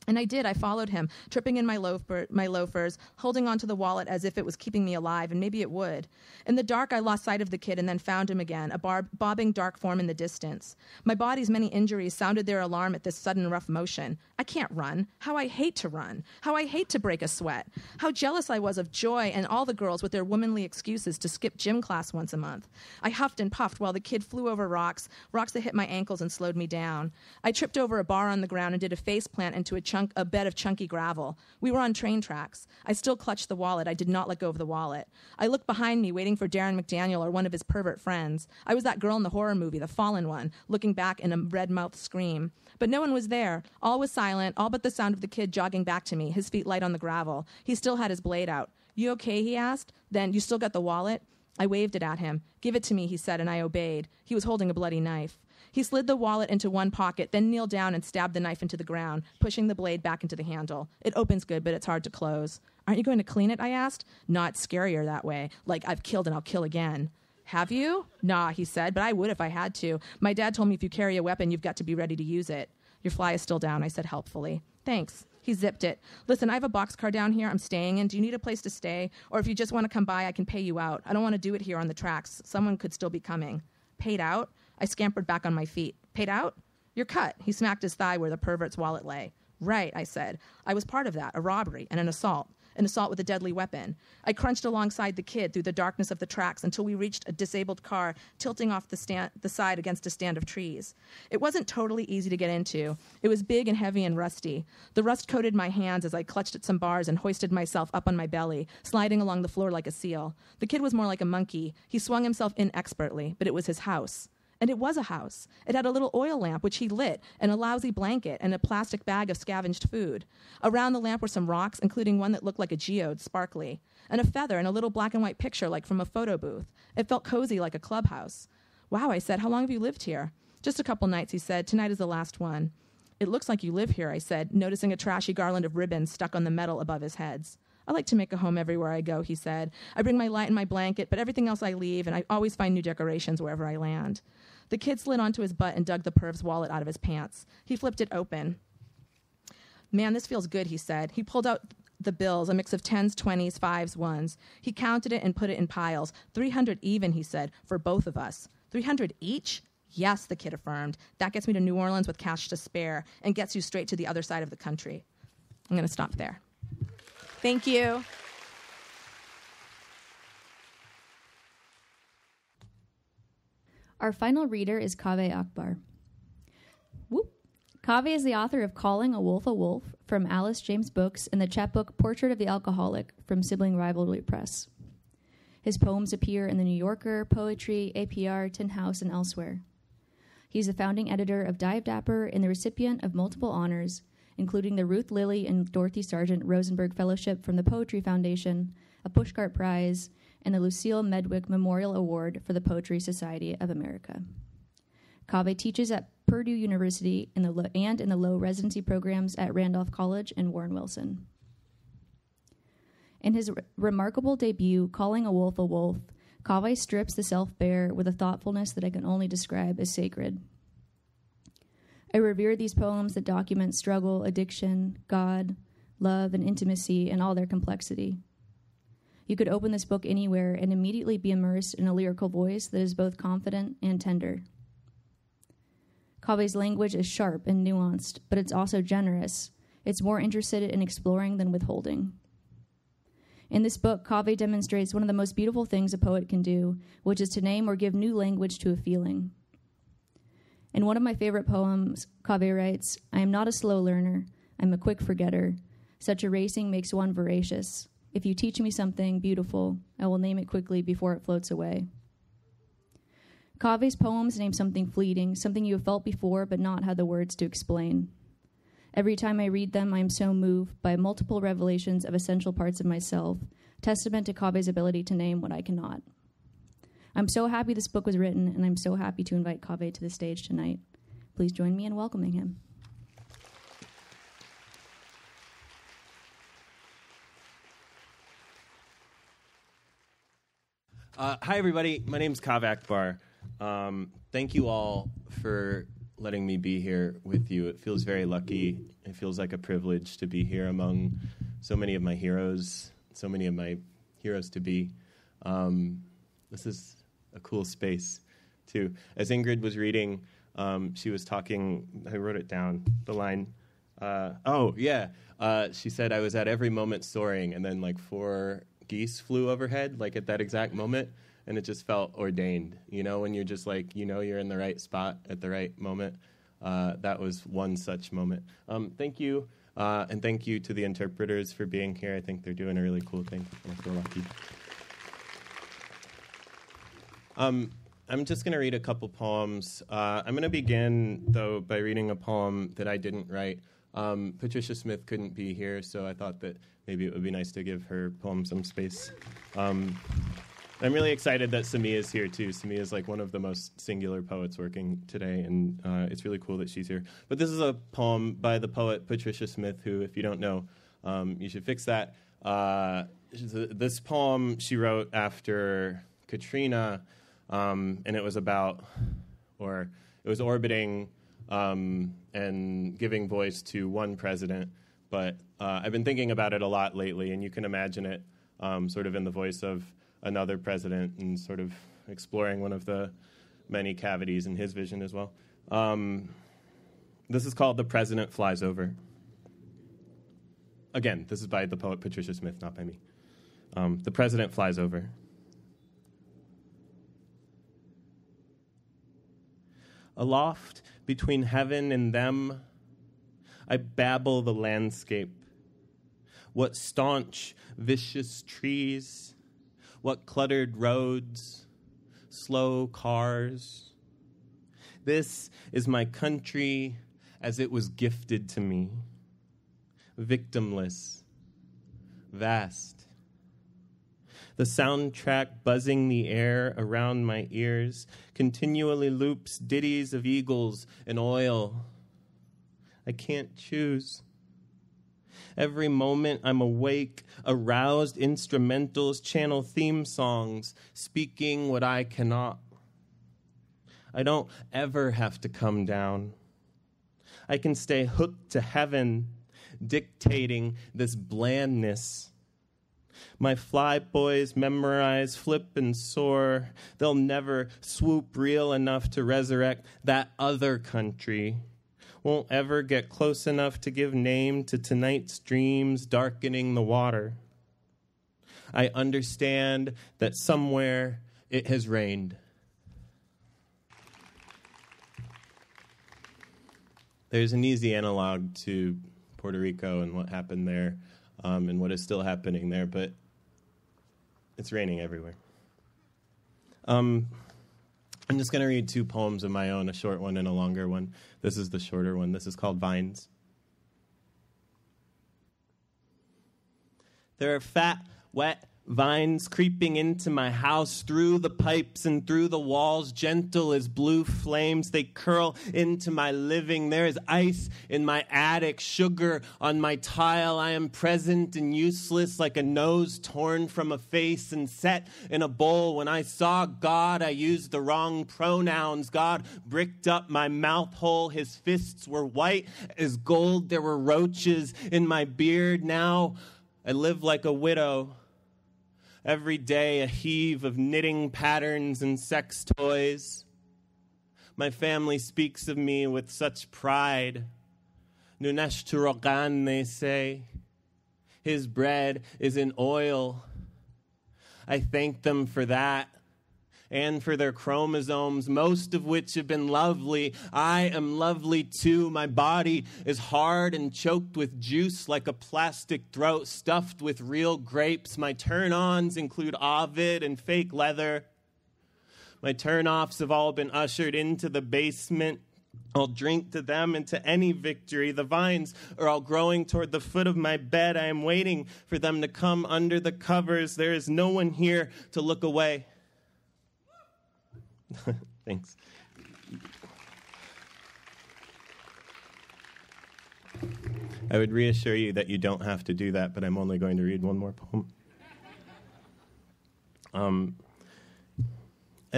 And I did. I followed him, tripping in my loafers, holding onto the wallet as if it was keeping me alive, and maybe it would. In the dark, I lost sight of the kid and then found him again, a bobbing dark form in the distance. My body's many injuries sounded their alarm at this sudden rough motion. I can't run. How I hate to run. How I hate to break a sweat. How jealous I was of Joy and all the girls with their womanly excuses to skip gym class once a month. I huffed and puffed while the kid flew over rocks that hit my ankles and slowed me down. I tripped over a bar on the ground and did a face plant into a bed of chunky gravel. We were on train tracks. I still clutched the wallet. I did not let go of the wallet. I looked behind me, waiting for Darren McDaniel or one of his pervert friends. I was that girl in the horror movie, the fallen one, looking back in a red-mouthed scream. But no one was there. All was silent, all but the sound of the kid jogging back to me, his feet light on the gravel. He still had his blade out. You okay, he asked. Then, you still got the wallet? I waved it at him. Give it to me, he said, and I obeyed. He was holding a bloody knife. He slid the wallet into one pocket, then kneeled down and stabbed the knife into the ground, pushing the blade back into the handle. It opens good, but it's hard to close. Aren't you going to clean it, I asked? Not scarier that way. Like, I've killed and I'll kill again. Have you? Nah, he said, but I would if I had to. My dad told me if you carry a weapon, you've got to be ready to use it. Your fly is still down, I said helpfully. Thanks. He zipped it. Listen, I have a boxcar down here I'm staying in. Do you need a place to stay? Or if you just want to come by, I can pay you out. I don't want to do it here on the tracks. Someone could still be coming. Paid out? I scampered back on my feet. Paid out? You're cut. He smacked his thigh where the pervert's wallet lay. Right, I said. I was part of that, a robbery and an assault with a deadly weapon. I crunched alongside the kid through the darkness of the tracks until we reached a disabled car tilting off the side against a stand of trees. It wasn't totally easy to get into. It was big and heavy and rusty. The rust coated my hands as I clutched at some bars and hoisted myself up on my belly, sliding along the floor like a seal. The kid was more like a monkey. He swung himself inexpertly, but it was his house. And it was a house. It had a little oil lamp, which he lit, and a lousy blanket, and a plastic bag of scavenged food. Around the lamp were some rocks, including one that looked like a geode, sparkly, and a feather and a little black and white picture like from a photo booth. It felt cozy like a clubhouse. Wow, I said, how long have you lived here? Just a couple nights, he said. Tonight is the last one. It looks like you live here, I said, noticing a trashy garland of ribbons stuck on the metal above his heads. I like to make a home everywhere I go, he said. I bring my light and my blanket, but everything else I leave, and I always find new decorations wherever I land. The kid slid onto his butt and dug the perv's wallet out of his pants. He flipped it open. Man, this feels good, he said. He pulled out the bills, a mix of 10s, 20s, 5s, 1s. He counted it and put it in piles. 300 even, he said, for both of us. 300 each? Yes, the kid affirmed. That gets me to New Orleans with cash to spare and gets you straight to the other side of the country. I'm going to stop there. Thank you. Our final reader is Kaveh Akbar. Whoop. Kaveh is the author of Calling a Wolf from Alice James Books and the chapbook Portrait of the Alcoholic from Sibling Rivalry Press. His poems appear in The New Yorker, Poetry, APR, Tin House, and elsewhere. He's the founding editor of Dive Dapper and the recipient of multiple honors, including the Ruth Lilly and Dorothy Sargent Rosenberg Fellowship from the Poetry Foundation, a Pushcart Prize, and the Lucille Medwick Memorial Award for the Poetry Society of America. Kaveh teaches at Purdue University in the low residency programs at Randolph College and Warren Wilson. In his remarkable debut, Calling a Wolf, Kaveh strips the self bare with a thoughtfulness that I can only describe as sacred. I revere these poems that document struggle, addiction, God, love, and intimacy in all their complexity. You could open this book anywhere and immediately be immersed in a lyrical voice that is both confident and tender. Kaveh's language is sharp and nuanced, but it's also generous. It's more interested in exploring than withholding. In this book, Kaveh demonstrates one of the most beautiful things a poet can do, which is to name or give new language to a feeling. In one of my favorite poems, Kaveh writes, I am not a slow learner. I'm a quick forgetter. Such erasing makes one voracious. If you teach me something beautiful, I will name it quickly before it floats away. Kaveh's poems name something fleeting, something you have felt before but not had the words to explain. Every time I read them, I am so moved by multiple revelations of essential parts of myself, testament to Kaveh's ability to name what I cannot. I'm so happy this book was written, and I'm so happy to invite Kaveh to the stage tonight. Please join me in welcoming him. Hi, everybody. My name's Kaveh Akbar. Thank you all for letting me be here with you. It feels very lucky. It feels like a privilege to be here among so many of my heroes, so many of my heroes to be. This is a cool space, too. As Ingrid was reading, she was talking, I wrote it down, the line, she said, I was at every moment soaring, and then like 4 geese flew overhead, like at that exact moment, and it just felt ordained. You know, when you're just like, you know, you're in the right spot at the right moment. That was one such moment. Thank you, and thank you to the interpreters for being here. I think they're doing a really cool thing. I feel lucky. I'm just going to read a couple poems. I'm going to begin, though, by reading a poem that I didn't write. Patricia Smith couldn't be here, so I thought that maybe it would be nice to give her poem some space. I'm really excited that Sami is here, too. Sami is like one of the most singular poets working today, and it's really cool that she's here. But this is a poem by the poet Patricia Smith, who, if you don't know, you should fix that. This poem she wrote after Katrina, and it was orbiting and giving voice to one president. But I've been thinking about it a lot lately, and you can imagine it sort of in the voice of another president and sort of exploring one of the many cavities in his vision as well. This is called The President Flies Over. Again, this is by the poet Patricia Smith, not by me. The President Flies Over. Aloft between heaven and them, I babble the landscape. What staunch, vicious trees, what cluttered roads, slow cars. This is my country as it was gifted to me. Victimless, vast. The soundtrack buzzing the air around my ears continually loops ditties of eagles and oil. I can't choose. Every moment I'm awake, aroused instrumentals channel theme songs, speaking what I cannot. I don't ever have to come down. I can stay hooked to heaven, dictating this blandness. My fly boys memorize, flip, and soar. They'll never swoop real enough to resurrect that other country. Won't ever get close enough to give name to tonight's dreams darkening the water. I understand that somewhere it has rained. There's an easy analog to Puerto Rico and what happened there, and what is still happening there, but it's raining everywhere. I'm just going to read two poems of my own, a short one and a longer one. This is the shorter one. This is called Vines. There are fat, wet vines creeping into my house through the pipes and through the walls, gentle as blue flames. They curl into my living. There is ice in my attic, sugar on my tile. I am present and useless like a nose torn from a face and set in a bowl. When I saw God, I used the wrong pronouns. God bricked up my mouth hole. His fists were white as gold. There were roaches in my beard. Now I live like a widow. Every day a heave of knitting patterns and sex toys. My family speaks of me with such pride. Nunesh Turogan, they say. His bread is in oil. I thank them for that and for their chromosomes, most of which have been lovely. I am lovely too. My body is hard and choked with juice like a plastic throat stuffed with real grapes. My turn-ons include Ovid and fake leather. My turn-offs have all been ushered into the basement. I'll drink to them and to any victory. The vines are all growing toward the foot of my bed. I am waiting for them to come under the covers. There is no one here to look away. Thanks. I would reassure you that you don't have to do that, but I'm only going to read one more poem. I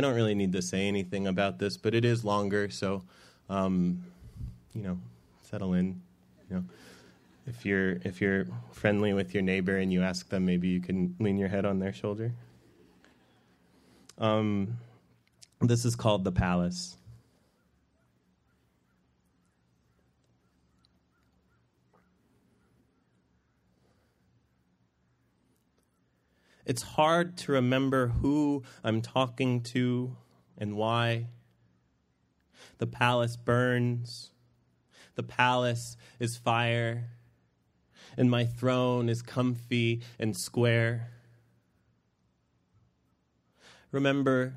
don't really need to say anything about this, but it is longer, so, settle in. If you're friendly with your neighbor and you ask them, maybe you can lean your head on their shoulder. This is called The Palace. It's hard to remember who I'm talking to and why. The palace burns. The palace is fire. And my throne is comfy and square. Remember,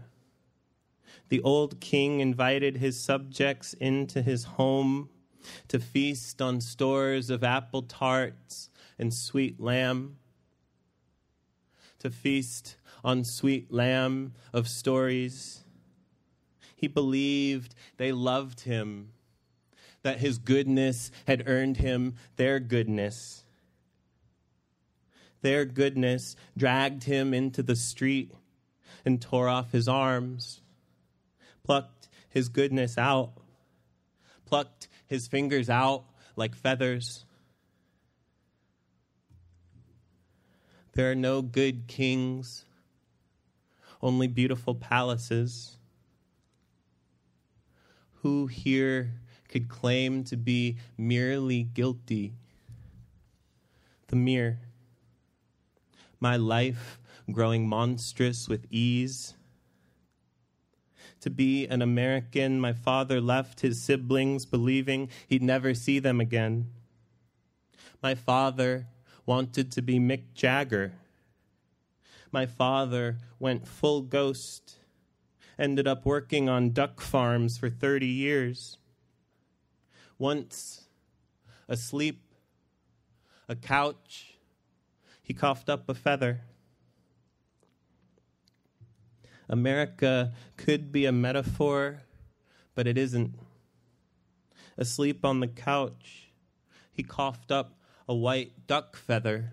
the old king invited his subjects into his home to feast on stores of apple tarts and sweet lamb, to feast on sweet lamb of stories. He believed they loved him, that his goodness had earned him their goodness. Their goodness dragged him into the street and tore off his arms, plucked his goodness out, plucked his fingers out like feathers. There are no good kings, only beautiful palaces. Who here could claim to be merely guilty. The mere. My life growing monstrous with ease. To be an American, my father left his siblings believing he'd never see them again. My father wanted to be Mick Jagger. My father went full ghost, ended up working on duck farms for 30 years. Once, asleep, a couch, he coughed up a feather. America could be a metaphor, but it isn't. Asleep on the couch, he coughed up a white duck feather.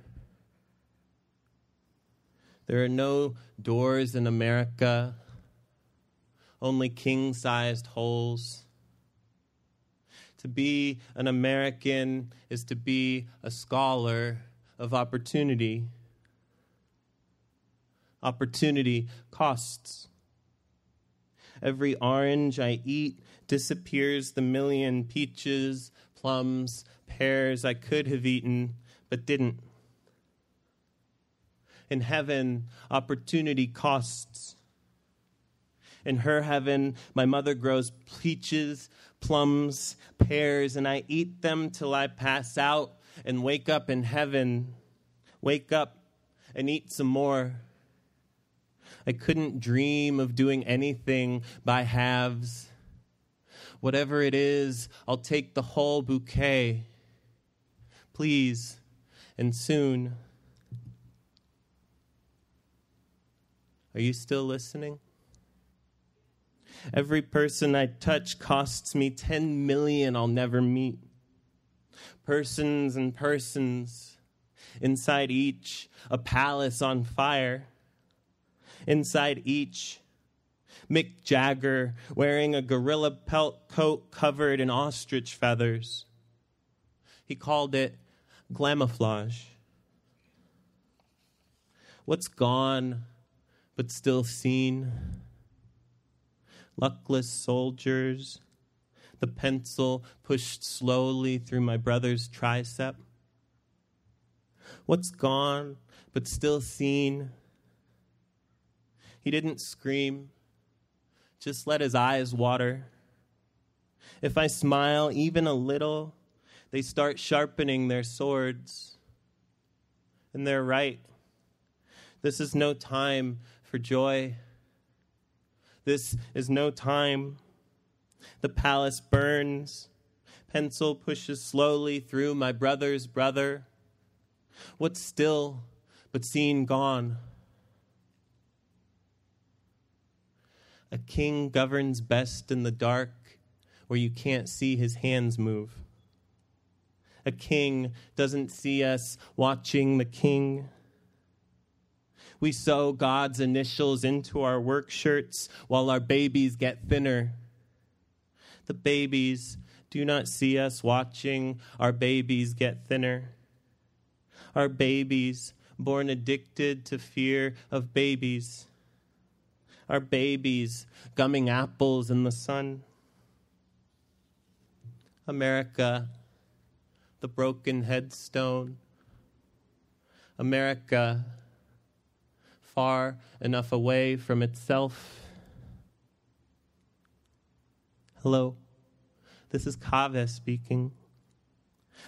There are no doors in America, only king-sized holes. To be an American is to be a scholar of opportunity. Opportunity costs. Every orange I eat disappears the million peaches, plums, pears I could have eaten, but didn't. In heaven, opportunity costs. In her heaven, my mother grows peaches, plums, pears, and I eat them till I pass out and wake up in heaven. Wake up and eat some more. I couldn't dream of doing anything by halves. Whatever it is, I'll take the whole bouquet. Please, and soon. Are you still listening? Every person I touch costs me 10 million I'll never meet. Persons and persons, inside each, a palace on fire. Inside each, Mick Jagger wearing a gorilla pelt coat covered in ostrich feathers. He called it glamouflage. What's gone but still seen? Luckless soldiers, the pencil pushed slowly through my brother's tricep. What's gone but still seen? He didn't scream, just let his eyes water. If I smile even a little, they start sharpening their swords. And they're right. This is no time for joy. This is no time. The palace burns. Pencil pushes slowly through my brother's brother. What's still but seen gone? A king governs best in the dark, where you can't see his hands move. A king doesn't see us watching the king. We sew God's initials into our work shirts while our babies get thinner. The babies do not see us watching our babies get thinner. Our babies born addicted to fear of babies. Our babies gumming apples in the sun. America, the broken headstone. America, far enough away from itself. Hello, this is Kaveh speaking.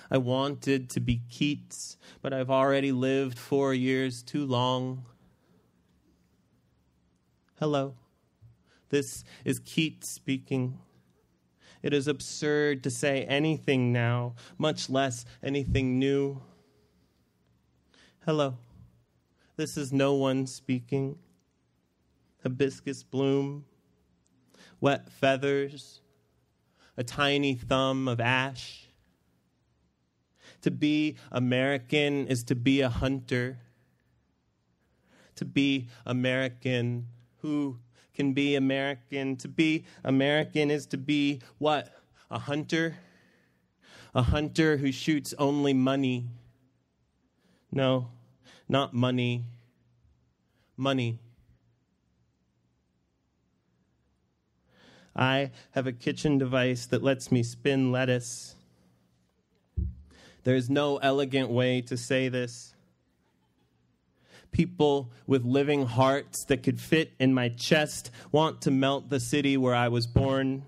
I wanted to be Keats, but I've already lived 4 years too long. Hello, this is Keats speaking. It is absurd to say anything now, much less anything new. Hello, this is no one speaking. Hibiscus bloom, wet feathers, a tiny thumb of ash. To be American is to be a hunter. To be American, who can be American? To be American is to be what? A hunter? A hunter who shoots only money. No, not money. Money. I have a kitchen device that lets me spin lettuce. There's no elegant way to say this. People with living hearts that could fit in my chest want to melt the city where I was born.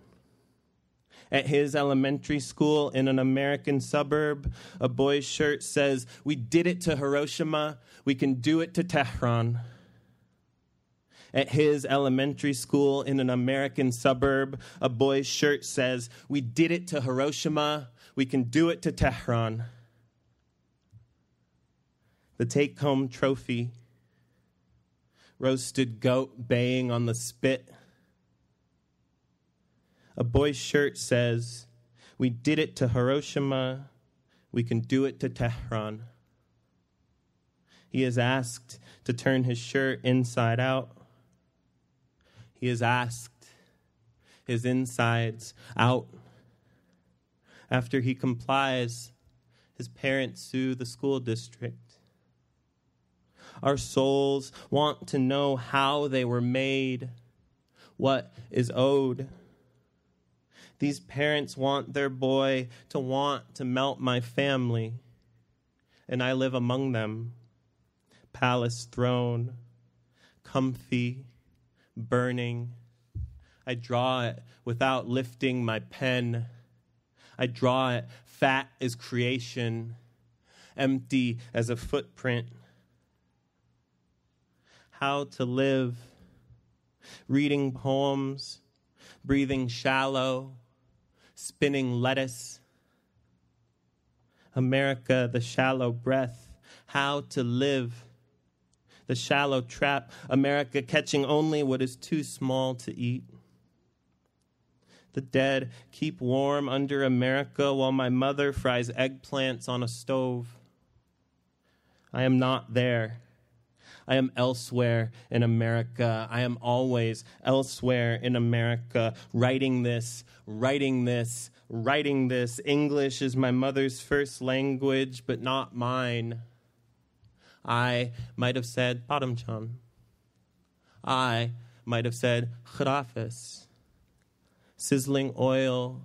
At his elementary school in an American suburb, a boy's shirt says, "We did it to Hiroshima, we can do it to Tehran." At his elementary school in an American suburb, a boy's shirt says, "We did it to Hiroshima, we can do it to Tehran." The take-home trophy, roasted goat baying on the spit. A boy's shirt says, "We did it to Hiroshima, we can do it to Tehran." He is asked to turn his shirt inside out. He is asked his insides out. After he complies, his parents sue the school district. Our souls want to know how they were made, what is owed. These parents want their boy to want to melt my family, and I live among them. Palace throne, comfy, burning. I draw it without lifting my pen. I draw it fat as creation, empty as a footprint. How to live, reading poems, breathing shallow, spinning lettuce. America, the shallow breath. How to live, the shallow trap. America, catching only what is too small to eat. The dead keep warm under America while my mother fries eggplants on a stove. I am not there. I am elsewhere in America. I am always elsewhere in America, writing this, writing this, writing this. English is my mother's first language, but not mine. I might have said Padamchan. I might have said Khurafis. Sizzling oil,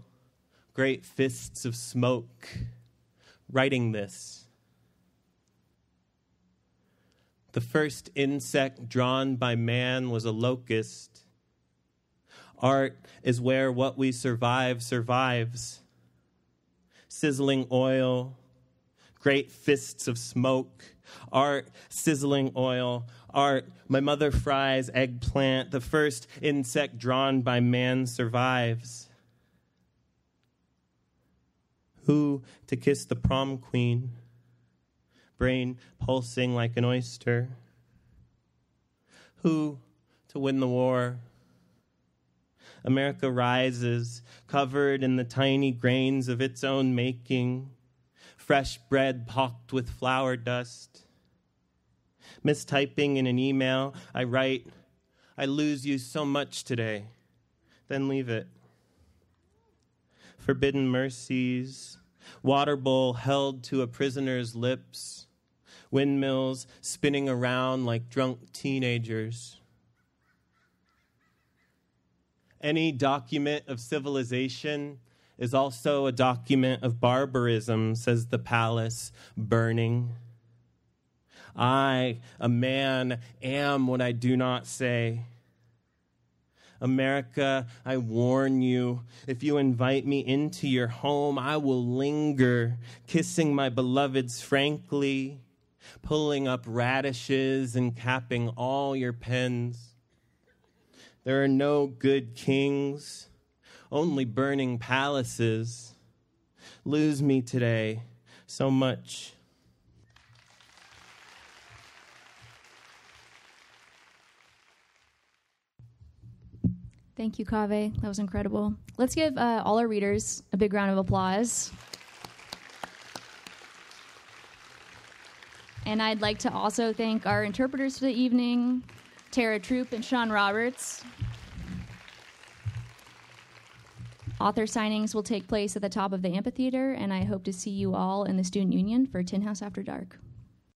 great fists of smoke, writing this. The first insect drawn by man was a locust. Art is where what we survive survives. Sizzling oil, great fists of smoke. Art, sizzling oil. Art, my mother fries eggplant. The first insect drawn by man survives. Who to kiss the prom queen? Brain pulsing like an oyster. Who to win the war? America rises, covered in the tiny grains of its own making. Fresh bread pocked with flour dust. Mistyping in an email, I write, "I lose you so much today," then leave it. Forbidden mercies, water bowl held to a prisoner's lips, windmills spinning around like drunk teenagers. Any document of civilization is also a document of barbarism, says the palace, burning. I, a man, am what I do not say. America, I warn you, if you invite me into your home, I will linger, kissing my beloveds frankly, pulling up radishes and capping all your pens. There are no good kings, only burning palaces. Lose me today so much. Thank you, Kaveh. That was incredible. Let's give all our readers a big round of applause. And I'd like to also thank our interpreters for the evening, Tara Troop and Sean Roberts. Author signings will take place at the top of the amphitheater, and I hope to see you all in the Student Union for Tin House After Dark.